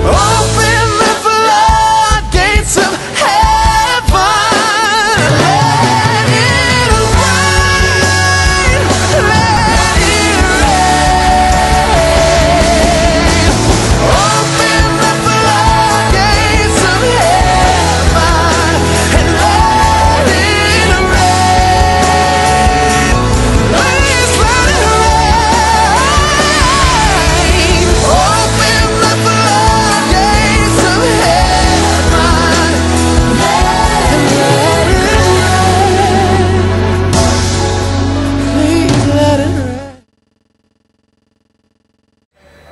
Open the floodgates of heaven. Let it rain. Let it rain. Open the floodgates of heaven and let it rain. Please let it rain. Open the floodgates of heaven. Let it rain. Please let it rain.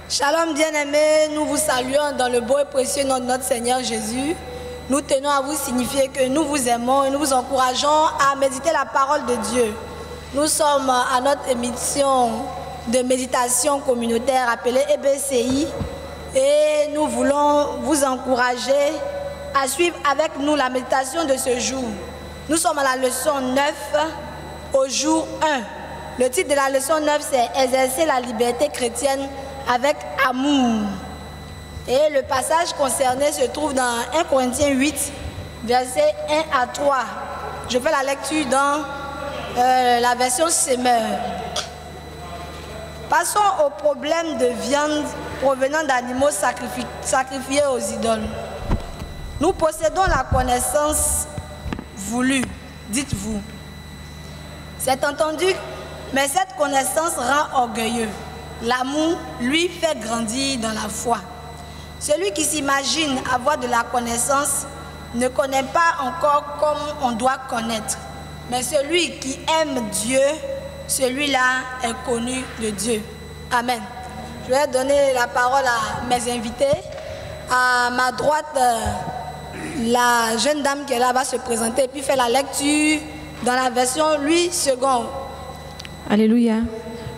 Shalom bien-aimés, nous vous saluons dans le beau et précieux nom de notre Seigneur Jésus. Nous tenons à vous signifier que nous vous aimons et nous vous encourageons à méditer la parole de Dieu. Nous sommes à notre émission de méditation communautaire appelée EBCI et nous voulons vous encourager à suivre avec nous la méditation de ce jour. Nous sommes à la leçon 9 au jour 1. Le titre de la leçon 9 c'est « Exercer la liberté chrétienne avec amour ». Et le passage concerné se trouve dans 1 Corinthiens 8, versets 1 à 3. Je fais la lecture dans la version Semeur. Passons au problème de viande provenant d'animaux sacrifiés aux idoles. Nous possédons la connaissance voulue, dites-vous. C'est entendu, mais cette connaissance rend orgueilleux. L'amour, lui, fait grandir dans la foi. Celui qui s'imagine avoir de la connaissance ne connaît pas encore comme on doit connaître. Mais celui qui aime Dieu, celui-là est connu de Dieu. Amen. Je vais donner la parole à mes invités. À ma droite, la jeune dame qui est là va se présenter et puis faire la lecture dans la version 8 secondes. Alléluia.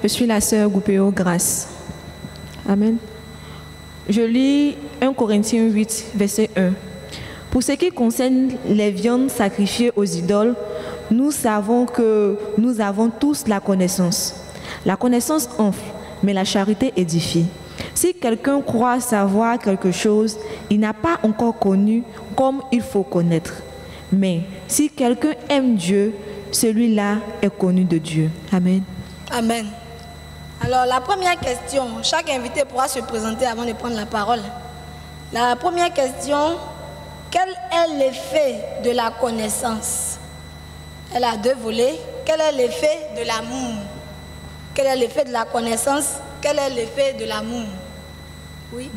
Je suis la sœur Goupéo Grâce. Amen. Je lis 1 Corinthiens 8, verset 1. Pour ce qui concerne les viandes sacrifiées aux idoles, nous savons que nous avons tous la connaissance. La connaissance enfle, mais la charité édifie. Si quelqu'un croit savoir quelque chose, il n'a pas encore connu comme il faut connaître. Mais si quelqu'un aime Dieu, celui-là est connu de Dieu. Amen. Amen. Alors, la première question, chaque invité pourra se présenter avant de prendre la parole. La première question, quel est l'effet de la connaissance? Elle a deux volets. Quel est l'effet de l'amour? Quel est l'effet de la connaissance? Quel est l'effet de l'amour? Oui.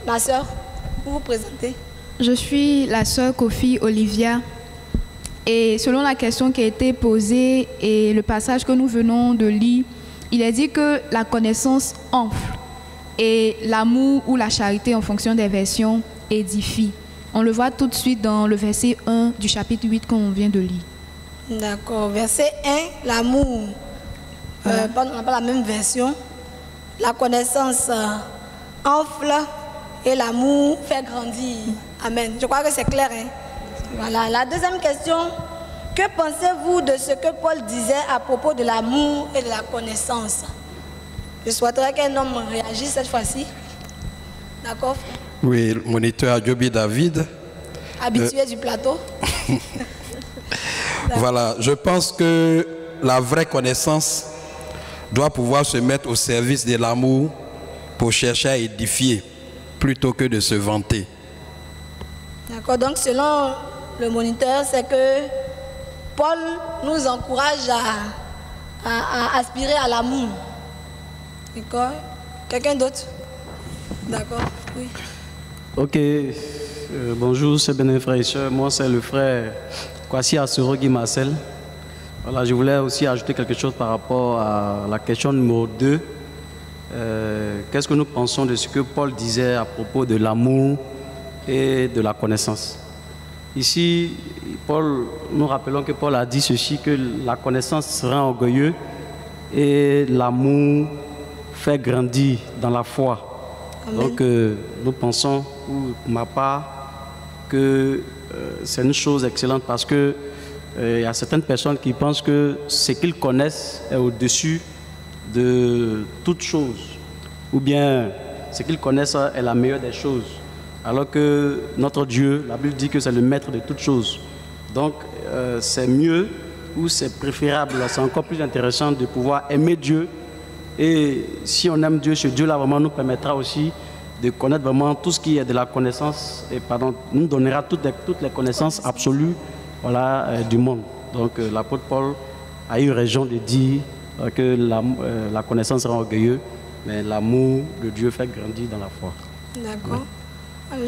Ma soeur, vous vous présentez. Je suis la sœur Kofi Olivia. Et selon la question qui a été posée et le passage que nous venons de lire, il est dit que la connaissance enfle et l'amour ou la charité en fonction des versions édifie. On le voit tout de suite dans le verset 1 du chapitre 8 qu'on vient de lire. D'accord. Verset 1, l'amour. On n'a pas la même version. La connaissance enfle et l'amour fait grandir. Amen. Je crois que c'est clair, hein? Voilà. La deuxième question, que pensez-vous de ce que Paul disait à propos de l'amour et de la connaissance? Je souhaiterais qu'un homme réagisse cette fois-ci. D'accord? Oui, moniteur Adjobi David. Habitué du plateau. Voilà, je pense que la vraie connaissance doit pouvoir se mettre au service de l'amour pour chercher à édifier plutôt que de se vanter. D'accord, donc selon le moniteur, c'est que Paul nous encourage à aspirer à l'amour. D'accord? Quelqu'un d'autre? D'accord, oui. Ok, bonjour, c'est Bénin frère et soeur. Moi, c'est le frère Kwasi Asorogi Marcel. Voilà, je voulais aussi ajouter quelque chose par rapport à la question numéro 2. Qu'est-ce que nous pensons de ce que Paul disait à propos de l'amour et de la connaissance? Ici, nous rappelons que Paul a dit ceci, que la connaissance rend orgueilleux et l'amour fait grandir dans la foi. Amen. Donc, nous pensons, pour ma part, que c'est une chose excellente parce que il y a certaines personnes qui pensent que ce qu'ils connaissent est au-dessus de toute chose. ou bien ce qu'ils connaissent est la meilleure des choses. Alors que notre Dieu, la Bible dit que c'est le maître de toutes choses. Donc c'est mieux ou c'est préférable, c'est encore plus intéressant de pouvoir aimer Dieu. Et si on aime Dieu, ce Dieu-là vraiment nous permettra aussi de connaître vraiment tout ce qui est de la connaissance, et pardon, nous donnera toutes les connaissances absolues, voilà, du monde. Donc l'apôtre Paul a eu raison de dire que la connaissance rend orgueilleux, mais l'amour de Dieu fait grandir dans la foi. D'accord.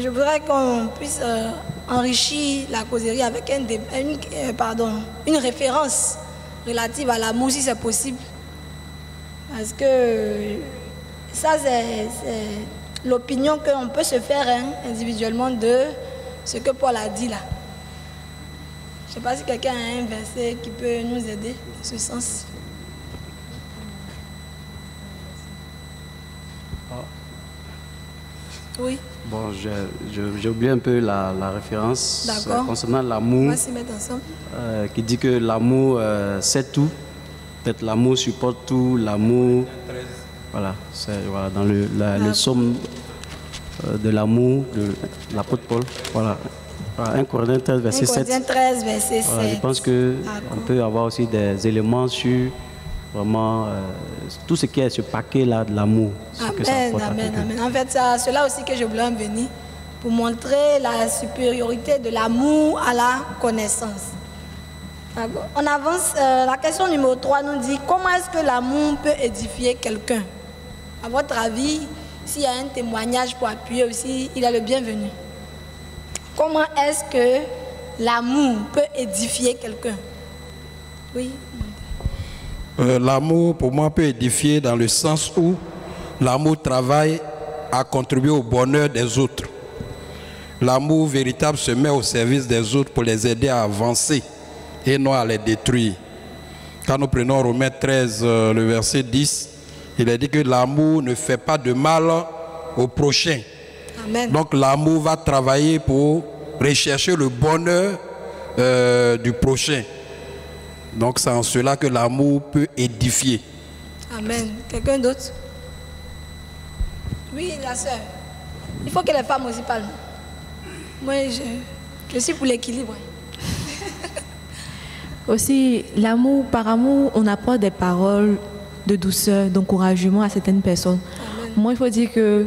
Je voudrais qu'on puisse enrichir la causerie avec une référence relative à l'amour, si c'est possible. Parce que ça, c'est l'opinion qu'on peut se faire individuellement de ce que Paul a dit là. Je ne sais pas si quelqu'un a un verset qui peut nous aider dans ce sens. Oui. Bon, j'ai oublié un peu la référence concernant l'amour. On va s'y mettre ensemble. Qui dit que l'amour c'est tout. Peut-être l'amour supporte tout, l'amour. Voilà, c'est dans le psaume de l'amour de l'apôtre Paul. Voilà. 1 Corinthiens 13, verset 7. 1 Corinthiens 13, verset 7. Voilà, je pense qu'on peut avoir aussi des éléments sur vraiment tout ce qui est ce paquet-là de l'amour. Amen, amen, amen. En fait, c'est cela aussi que je voulais en venir, pour montrer la supériorité de l'amour à la connaissance. On avance. La question numéro 3 nous dit, comment est-ce que l'amour peut édifier quelqu'un? À votre avis, s'il y a un témoignage pour appuyer aussi, il est le bienvenu. Comment est-ce que l'amour peut édifier quelqu'un? Oui. L'amour, pour moi, peut édifier dans le sens où l'amour travaille à contribuer au bonheur des autres. L'amour véritable se met au service des autres pour les aider à avancer et non à les détruire. Quand nous prenons Romains 13, le verset 10, il est dit que l'amour ne fait pas de mal au prochain. Amen. Donc l'amour va travailler pour rechercher le bonheur du prochain. Donc c'est en cela que l'amour peut édifier. Amen. Quelqu'un d'autre? Oui, la sœur. Il faut que les femmes aussi parlent. Moi, je suis pour l'équilibre. Aussi, l'amour, par amour, on apporte des paroles de douceur, d'encouragement à certaines personnes. Amen. Moi, il faut dire que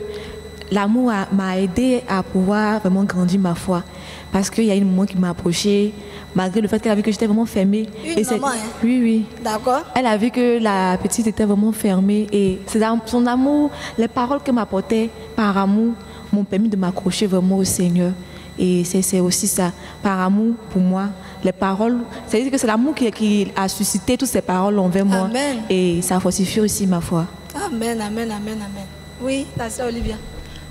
l'amour m'a aidé à pouvoir vraiment grandir ma foi. Parce qu'il y a une maman qui m'a approchée, malgré le fait qu'elle a vu que j'étais vraiment fermée. Une maman, hein? Oui, oui. D'accord. Elle a vu que la petite était vraiment fermée. Et son amour, les paroles qu'elle m'apportait par amour, m'ont permis de m'accrocher vraiment au Seigneur. Et c'est aussi ça, par amour pour moi. Les paroles, c'est-à-dire que c'est l'amour qui a suscité toutes ces paroles envers moi. Amen. Et ça fortifie aussi ma foi. Amen, amen, amen, amen. Oui, la sœur Olivia.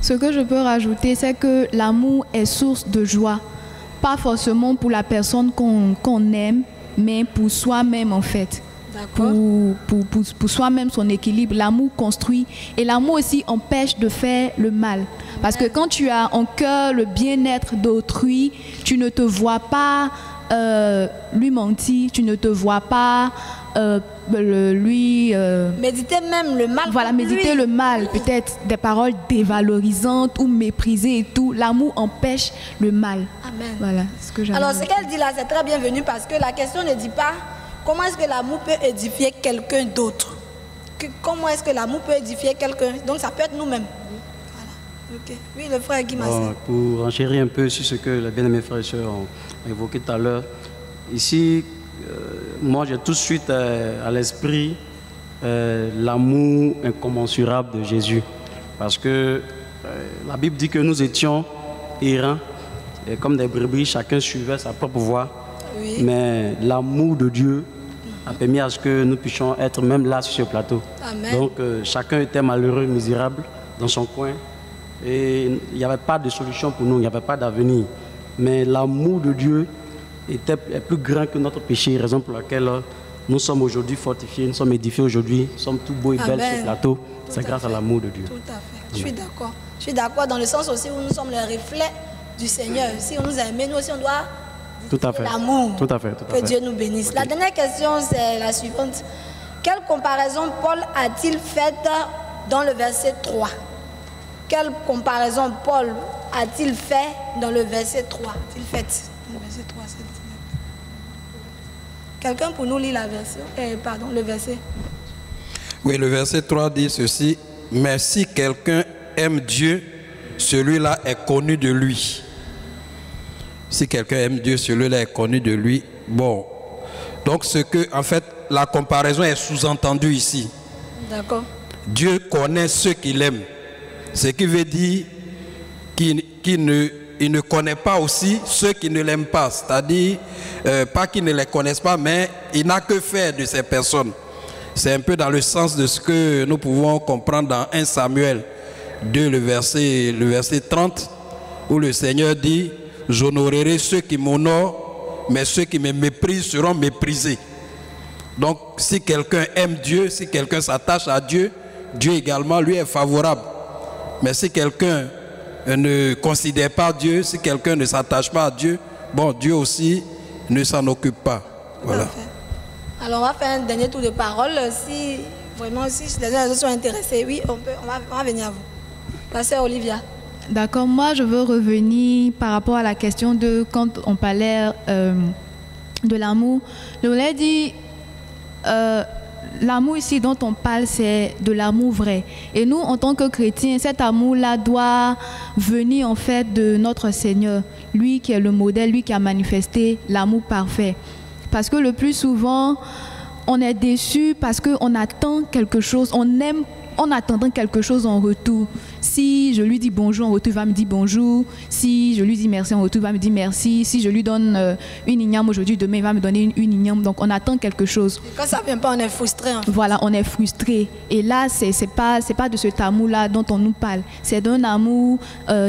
Ce que je peux rajouter, c'est que l'amour est source de joie. Pas forcément pour la personne qu'on aime, mais pour soi-même en fait. Pour soi-même, son équilibre. L'amour construit et l'amour aussi empêche de faire le mal. Parce que quand tu as en cœur le bien-être d'autrui, tu ne te vois pas lui mentir, tu ne te vois pas méditer même le mal. Voilà, méditer le mal, peut-être des paroles dévalorisantes ou méprisées et tout. L'amour empêche le mal. Amen. Voilà ce que j'avais. Alors ce qu'elle dit là, c'est très bienvenu parce que la question ne dit pas comment est-ce que l'amour peut édifier quelqu'un d'autre. Comment est-ce que l'amour peut édifier quelqu'un? Donc ça peut être nous-mêmes. Voilà. Ok. Oui, le frère Guy Massé. Pour enchérir un peu sur ce que les bien-aimés frères et sœurs ont évoqué tout à l'heure, ici, moi j'ai tout de suite à l'esprit l'amour incommensurable de Jésus. Parce que la Bible dit que nous étions errants, et comme des brebis, chacun suivait sa propre voie. Oui. Mais l'amour de Dieu a permis à ce que nous puissions être même là sur ce plateau. Amen. Donc chacun était malheureux, misérable dans son coin. Et il n'y avait pas de solution pour nous, il n'y avait pas d'avenir. Mais l'amour de Dieu est plus grand que notre péché, raison pour laquelle nous sommes aujourd'hui fortifiés, nous sommes édifiés aujourd'hui, nous sommes tout beaux et belles sur ce plateau. C'est grâce à l'amour de Dieu. Tout à fait. Je suis d'accord. Je suis d'accord dans le sens aussi où nous sommes le reflet du Seigneur. Si on nous a aimés, nous aussi on doit l'amour. Tout à fait. Que Dieu nous bénisse. Okay. La dernière question, c'est la suivante. Quelle comparaison Paul a-t-il faite dans le verset 3. Quelle comparaison Paul a-t-il fait dans le verset 3? A-t-il fait dans le verset 3, quelqu'un pour nous lire la version, le verset? Oui, le verset 3 dit ceci. Mais si quelqu'un aime Dieu, celui-là est connu de lui. Si quelqu'un aime Dieu, celui-là est connu de lui. Bon, donc en fait, la comparaison est sous-entendue ici. D'accord. Dieu connaît ceux qu'il aime. Ce qui veut dire qu'il ne connaît pas aussi ceux qui ne l'aiment pas. C'est-à-dire, pas qu'ils ne les connaissent pas, mais il n'a que faire de ces personnes. C'est un peu dans le sens de ce que nous pouvons comprendre dans 1 Samuel 2, le verset 30, où le Seigneur dit « J'honorerai ceux qui m'honorent, mais ceux qui me méprisent seront méprisés. » Donc, si quelqu'un aime Dieu, si quelqu'un s'attache à Dieu, Dieu également lui est favorable. Mais si quelqu'un ne considère pas Dieu, si quelqu'un ne s'attache pas à Dieu, bon, Dieu aussi ne s'en occupe pas. Voilà. Alors, on va faire un dernier tour de parole. Si vraiment, si les uns sont intéressés, oui, on va venir à vous. La sœur Olivia. D'accord, moi je veux revenir par rapport à la question de quand on parlait de l'amour. Je voulais dire, l'amour ici dont on parle, c'est de l'amour vrai. Et nous, en tant que chrétiens, cet amour-là doit venir en fait de notre Seigneur, lui qui est le modèle, lui qui a manifesté l'amour parfait. Parce que le plus souvent, on est déçu parce qu'on attend quelque chose, on aime en attendant quelque chose en retour. Si je lui dis bonjour en retour, il va me dire bonjour. Si je lui dis merci en retour, il va me dire merci. Si je lui donne une igname aujourd'hui, demain, il va me donner une igname. Donc, on attend quelque chose. Et quand ça ne vient pas, on est frustré. En fait. Voilà, on est frustré. Et là, c'est pas de cet amour-là dont on nous parle. C'est d'un amour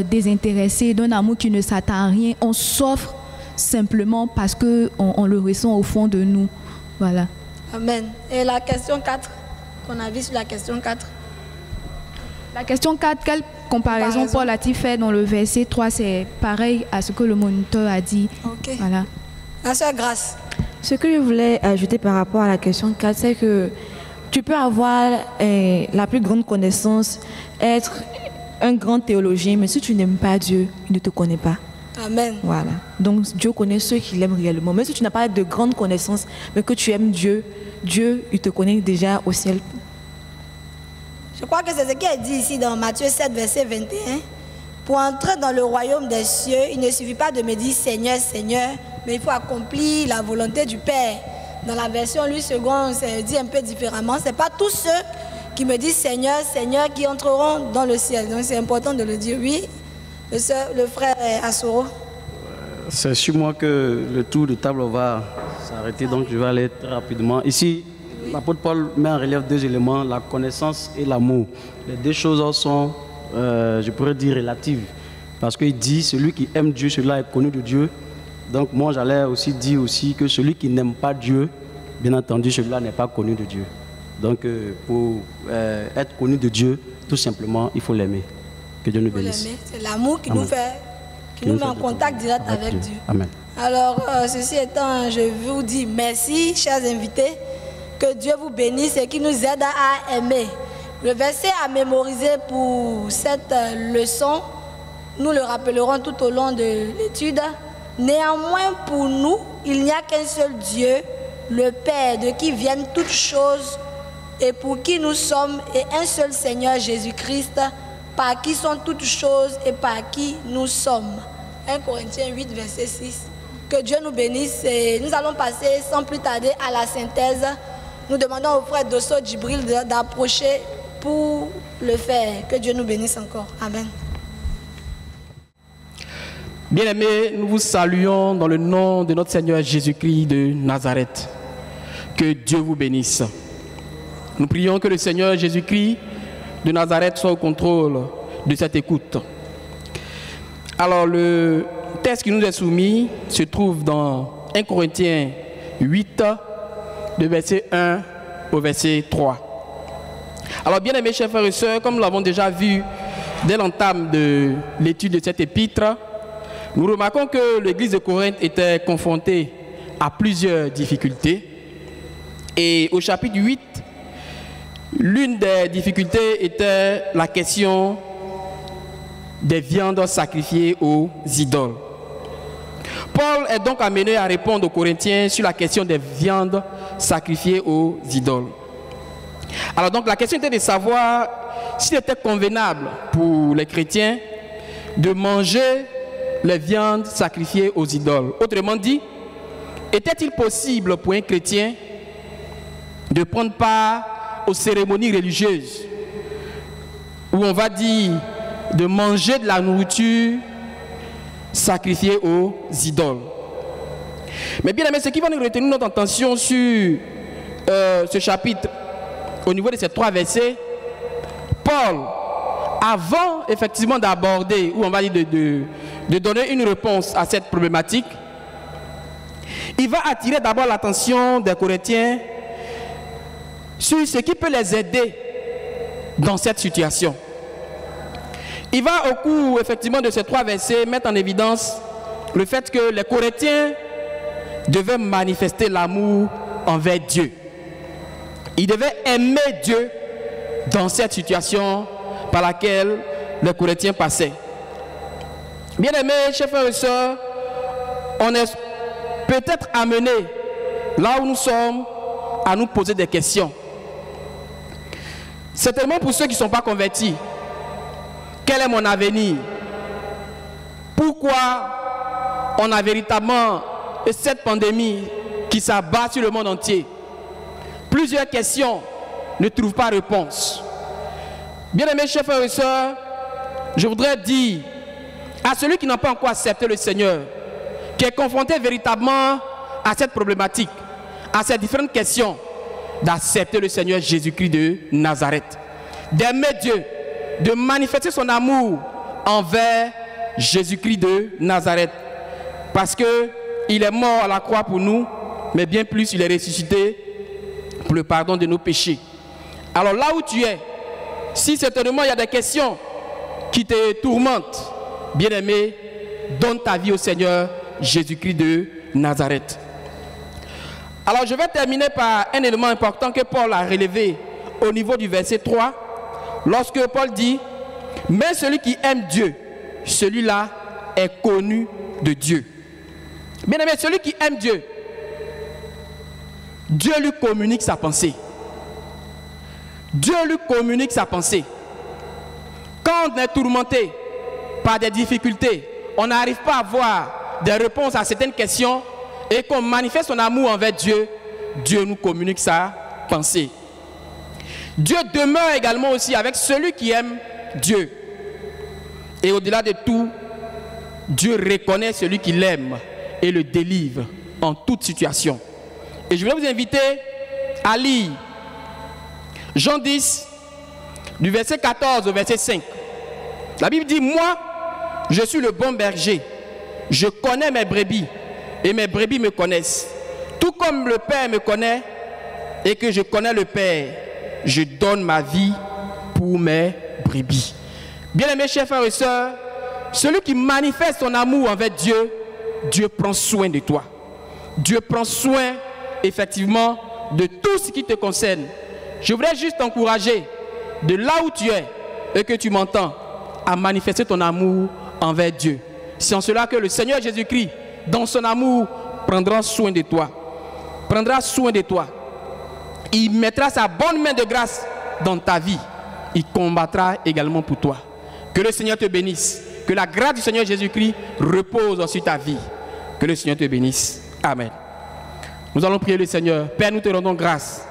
désintéressé, d'un amour qui ne s'attend à rien. On s'offre simplement parce qu'on le ressent au fond de nous. Voilà. Amen. Et la question 4, qu'on a vu sur la question 4. La question 4, quelle comparaison Paul a-t-il fait dans le verset 3? C'est pareil à ce que le moniteur a dit. Ok. Voilà. La sœur Grâce. Ce que je voulais ajouter par rapport à la question 4, c'est que tu peux avoir la plus grande connaissance, être un grand théologien, mais si tu n'aimes pas Dieu, il ne te connaît pas. Amen. Voilà. Donc Dieu connaît ceux qui l'aiment réellement. Même si tu n'as pas de grandes connaissances, mais que tu aimes Dieu, Dieu, il te connaît déjà au ciel. Je crois que c'est ce qui est dit ici dans Matthieu 7, verset 21. Pour entrer dans le royaume des cieux, il ne suffit pas de me dire Seigneur, Seigneur, mais il faut accomplir la volonté du Père. Dans la version Louis II, c'est dit un peu différemment. Ce n'est pas tous ceux qui me disent Seigneur, Seigneur qui entreront dans le ciel. Donc c'est important de le dire. Oui, le frère Assoro. C'est sur moi que le tour de table va s'arrêter, donc je vais aller très rapidement. Ici, l'apôtre Paul met en relief deux éléments, la connaissance et l'amour. Les deux choses sont, je pourrais dire, relatives. Parce qu'il dit, celui qui aime Dieu, celui-là est connu de Dieu. Donc moi, j'allais aussi dire aussi que celui qui n'aime pas Dieu, bien entendu, celui-là n'est pas connu de Dieu. Donc pour être connu de Dieu, tout simplement, il faut l'aimer. Que Dieu nous bénisse. C'est l'amour qui nous fait, qui nous met en contact direct avec Dieu. Amen. Alors, ceci étant, je vous dis merci, chers invités. Que Dieu vous bénisse et qu'il nous aide à aimer. Le verset à mémoriser pour cette leçon, nous le rappellerons tout au long de l'étude. Néanmoins, pour nous, il n'y a qu'un seul Dieu, le Père, de qui viennent toutes choses et pour qui nous sommes, et un seul Seigneur Jésus-Christ, par qui sont toutes choses et par qui nous sommes. 1 Corinthiens 8, verset 6. Que Dieu nous bénisse et nous allons passer sans plus tarder à la synthèse. Nous demandons au frère Dosso Djibril d'approcher pour le faire. Que Dieu nous bénisse encore. Amen. Bien-aimés, nous vous saluons dans le nom de notre Seigneur Jésus-Christ de Nazareth. Que Dieu vous bénisse. Nous prions que le Seigneur Jésus-Christ de Nazareth soit au contrôle de cette écoute. Alors, le texte qui nous est soumis se trouve dans 1 Corinthiens 8, de verset 1 au verset 3. Alors, bien aimés chers frères et sœurs, comme nous l'avons déjà vu dès l'entame de l'étude de cette épître, nous remarquons que l'église de Corinthe était confrontée à plusieurs difficultés. Et au chapitre 8, L'une des difficultés était la question des viandes sacrifiées aux idoles. Paul est donc amené à répondre aux Corinthiens sur la question des viandes sacrifiées aux idoles. Alors donc la question était de savoir s'il était convenable pour les chrétiens de manger les viandes sacrifiées aux idoles. Autrement dit, était-il possible pour un chrétien de prendre part aux cérémonies religieuses où on va dire de manger de la nourriture sacrifiée aux idoles? Mais bien aimé, ce qui va nous retenir notre attention sur ce chapitre, au niveau de ces 3 versets, Paul, avant effectivement d'aborder, ou on va dire de donner une réponse à cette problématique, il va attirer d'abord l'attention des Corinthiens sur ce qui peut les aider dans cette situation. Il va au cours effectivement de ces 3 versets mettre en évidence le fait que les Corinthiens devaient manifester l'amour envers Dieu. Ils devaient aimer Dieu dans cette situation par laquelle les Corinthiens passaient. Bien aimés, chers frères et sœurs, on est peut-être amené là où nous sommes à nous poser des questions. Certainement pour ceux qui ne sont pas convertis. Quel est mon avenir? Pourquoi on a véritablement cette pandémie qui s'abat sur le monde entier? Plusieurs questions ne trouvent pas réponse. Bien aimés chers frères et sœurs, je voudrais dire à celui qui n'a pas encore accepté le Seigneur, qui est confronté véritablement à cette problématique, à ces différentes questions, d'accepter le Seigneur Jésus-Christ de Nazareth, d'aimer Dieu, de manifester son amour envers Jésus-Christ de Nazareth, parce qu'il est mort à la croix pour nous, mais bien plus, il est ressuscité pour le pardon de nos péchés. Alors là où tu es, si certainement il y a des questions qui te tourmentent, bien-aimé, donne ta vie au Seigneur Jésus-Christ de Nazareth. Alors je vais terminer par un élément important que Paul a relevé au niveau du verset 3, lorsque Paul dit « Mais celui qui aime Dieu, celui-là est connu de Dieu. » Bien-aimé, celui qui aime Dieu, Dieu lui communique sa pensée. Dieu lui communique sa pensée. Quand on est tourmenté par des difficultés, on n'arrive pas à avoir des réponses à certaines questions et qu'on manifeste son amour envers Dieu, Dieu nous communique sa pensée. Dieu demeure également aussi avec celui qui aime Dieu. Et au-delà de tout, Dieu reconnaît celui qui l'aime et le délivre en toute situation. Et je voulais vous inviter à lire Jean 10, du verset 14 au verset 5. La Bible dit « Moi, je suis le bon berger. Je connais mes brebis et mes brebis me connaissent. Tout comme le Père me connaît et que je connais le Père, je donne ma vie pour mes brebis. » Bien-aimés chers frères et sœurs, celui qui manifeste son amour envers Dieu, Dieu prend soin de toi. Dieu prend soin effectivement de tout ce qui te concerne. Je voudrais juste t'encourager de là où tu es et que tu m'entends à manifester ton amour envers Dieu. C'est en cela que le Seigneur Jésus-Christ, dans son amour, prendra soin de toi. Prendra soin de toi. Il mettra sa bonne main de grâce dans ta vie. Il combattra également pour toi. Que le Seigneur te bénisse. Que la grâce du Seigneur Jésus-Christ repose sur ta vie. Que le Seigneur te bénisse. Amen. Nous allons prier le Seigneur. Père, nous te rendons grâce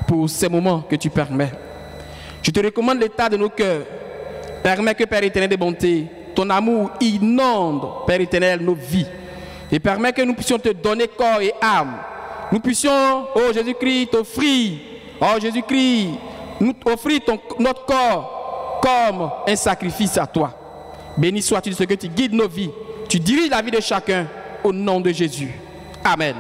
pour ces moments que tu permets. Je te recommande l'état de nos cœurs. Permets que, Père éternel de bonté, ton amour inonde, Père éternel, nos vies. Et permets que nous puissions te donner corps et âme. Nous puissions, oh Jésus-Christ, t'offrir, oh Jésus-Christ, nous offrir notre corps comme un sacrifice à toi. Béni sois-tu de ce que tu guides nos vies. Tu diriges la vie de chacun au nom de Jésus. Amen.